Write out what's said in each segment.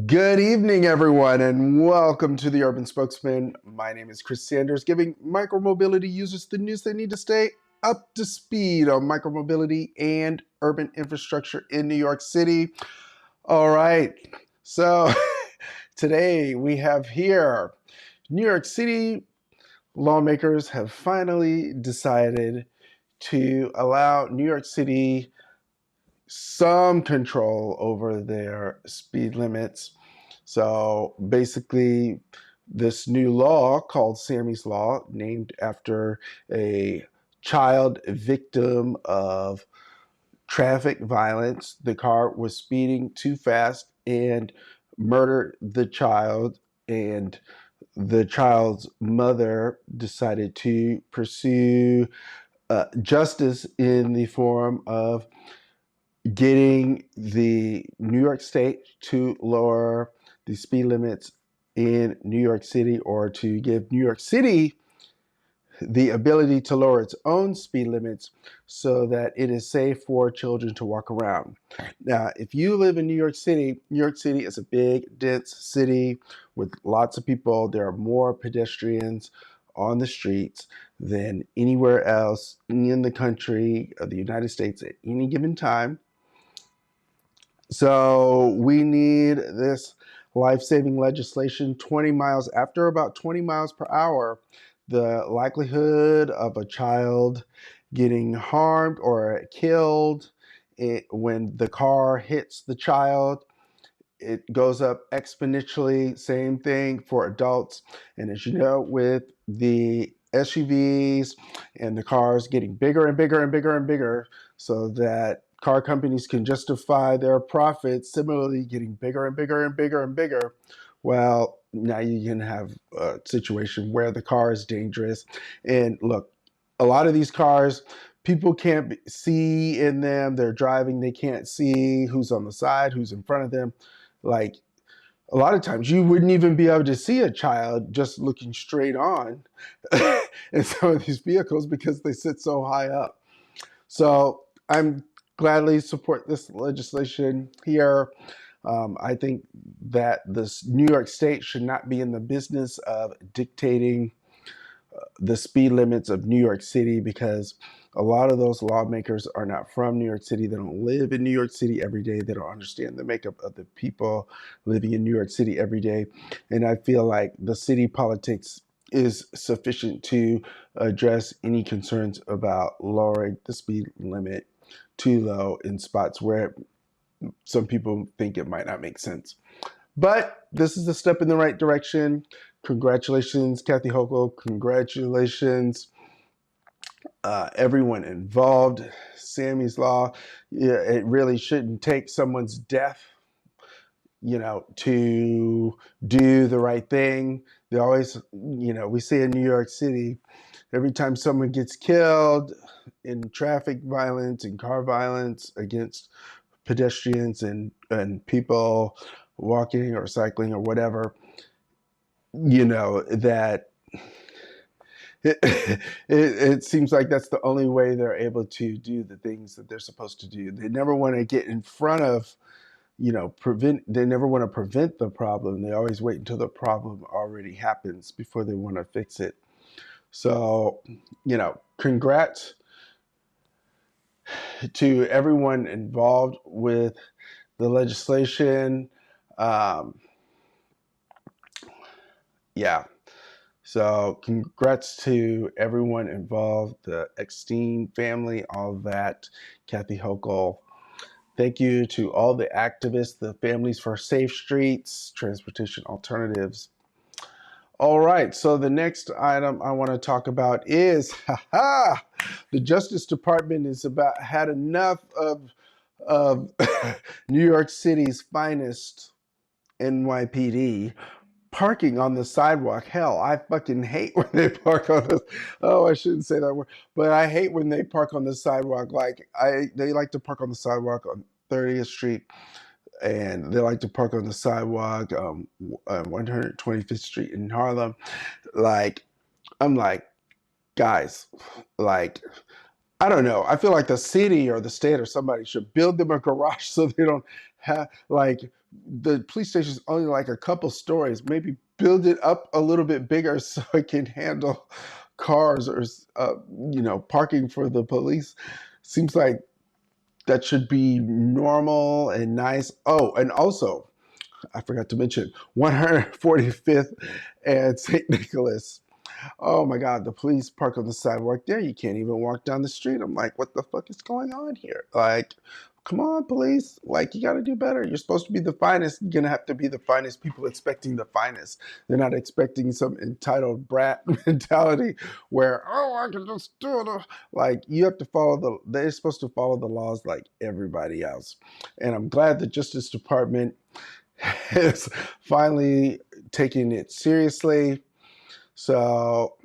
Good evening, everyone, and welcome to the Urban Spokesman. My name is Chris Sanders, giving micromobility users the news they need to stay up to speed on micromobility and urban infrastructure in New York City. All right, so today we have here New York City lawmakers have finally decided to allow New York City some control over their speed limits. So basically, this new law called Sammy's Law, named after a child victim of traffic violence. The car was speeding too fast and murdered the child, and the child's mother decided to pursue justice in the form of getting the New York State to lower the speed limits in New York City, or to give New York City the ability to lower its own speed limits so that it is safe for children to walk around. Now, if you live in New York City is a big, dense city with lots of people. There are more pedestrians on the streets than anywhere else in the country of the United States at any given time. So we need this life-saving legislation 20 miles. After about 20 miles per hour, the likelihood of a child getting harmed or killed when the car hits the child, it goes up exponentially. Same thing for adults. And as you know, with the SUVs and the cars getting bigger and bigger and bigger and bigger, so that car companies can justify their profits, similarly getting bigger and bigger and bigger and bigger. Well, now you can have a situation where the car is dangerous. And look, a lot of these cars, people can't see in them. They're driving, they can't see who's on the side, who's in front of them. Like, a lot of times you wouldn't even be able to see a child just looking straight on in some of these vehicles because they sit so high up. So I'm gladly support this legislation here. I think that this New York State should not be in the business of dictating the speed limits of New York City, because a lot of those lawmakers are not from New York City. They don't live in New York City every day. They don't understand the makeup of the people living in New York City every day. And I feel like the city politics is sufficient to address any concerns about lowering the speed limit too low in spots where some people think it might not make sense. But this is a step in the right direction. Congratulations, Kathy Hochul. Congratulations, everyone involved. Sammy's Law. Yeah, it really shouldn't take someone's death, to do the right thing. They always, we say in New York City, every time someone gets killed in traffic violence and car violence against pedestrians and people walking or cycling or whatever, that it seems like that's the only way they're able to do the things that they're supposed to do. They never want to get in front of, they never want to prevent the problem. They always wait until the problem already happens before they want to fix it. So, congrats to everyone involved with the legislation. Yeah. So congrats to everyone involved, the Eckstein family, all that, Kathy Hochul. Thank you to all the activists, the Families for Safe Streets, Transportation Alternatives. All right, so the next item I want to talk about is, the Justice Department is about had enough of New York City's finest NYPD parking on the sidewalk. Hell, I fucking hate when they park on the, oh, I shouldn't say that word, but I hate when they park on the sidewalk. Like, they like to park on the sidewalk on 30th Street, and they like to park on the sidewalk 125th Street in Harlem. Like, I'm like, guys, like, I don't know. I feel like the city or the state or somebody should build them a garage so they don't have like the police station is only like a couple stories. Maybe build it up a little bit bigger so it can handle cars or parking for the police. Seems like that should be normal and nice. Oh, and also I forgot to mention 145th and St. Nicholas. Oh my God, the police park on the sidewalk there. You can't even walk down the street. I'm like, what the fuck is going on here? Like, come on, police. Like, you got to do better. You're supposed to be the finest. You're going to have to be the finest. People expecting the finest. They're not expecting some entitled brat mentality where, oh, I can just do it. Like, you have to they're supposed to follow the laws like everybody else. And I'm glad the Justice Department is finally taking it seriously. So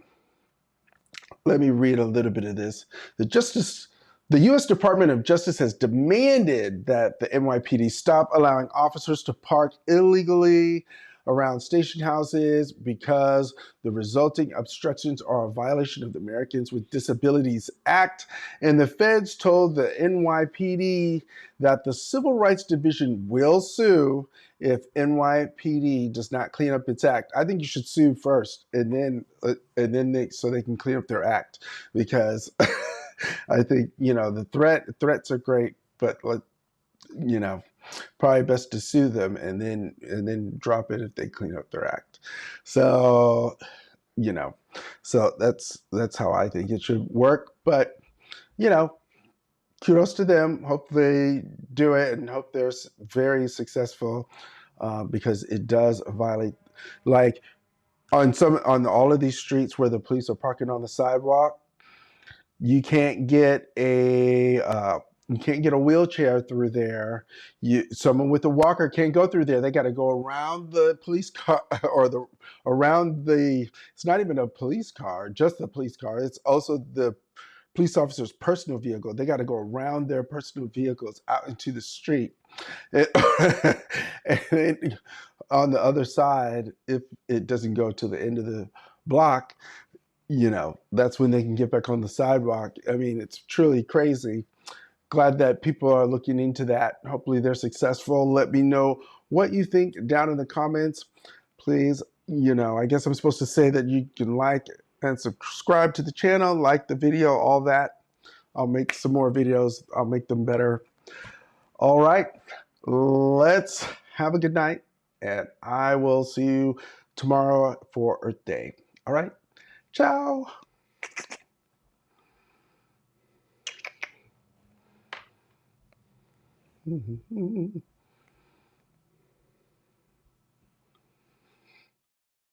let me read a little bit of this. The U.S. Department of Justice has demanded that the NYPD stop allowing officers to park illegally around station houses because the resulting obstructions are a violation of the Americans with Disabilities Act. And the feds told the NYPD that the Civil Rights Division will sue if NYPD does not clean up its act. I think you should sue first, and then so they can clean up their act, because I think the threats are great, but probably best to sue them and then drop it if they clean up their act. So you know, so that's how I think it should work. But you know, kudos to them. Hope they do it and hope they're very successful, because it does violate, like on all of these streets where the police are parking on the sidewalk. You can't get a wheelchair through there. Someone with a walker can't go through there. They got to go around the police car or around the. It's not even a police car, just the police car. It's also the police officer's personal vehicle. They got to go around their personal vehicles out into the street. And on the other side, if it doesn't go to the end of the block, that's when they can get back on the sidewalk. I mean, it's truly crazy. Glad that people are looking into that. Hopefully they're successful. Let me know what you think down in the comments, please. I guess I'm supposed to say that you can like and subscribe to the channel, like the video, all that. I'll make some more videos. I'll make them better. All right, let's have a good night, and I will see you tomorrow for Earth Day. All right, ciao.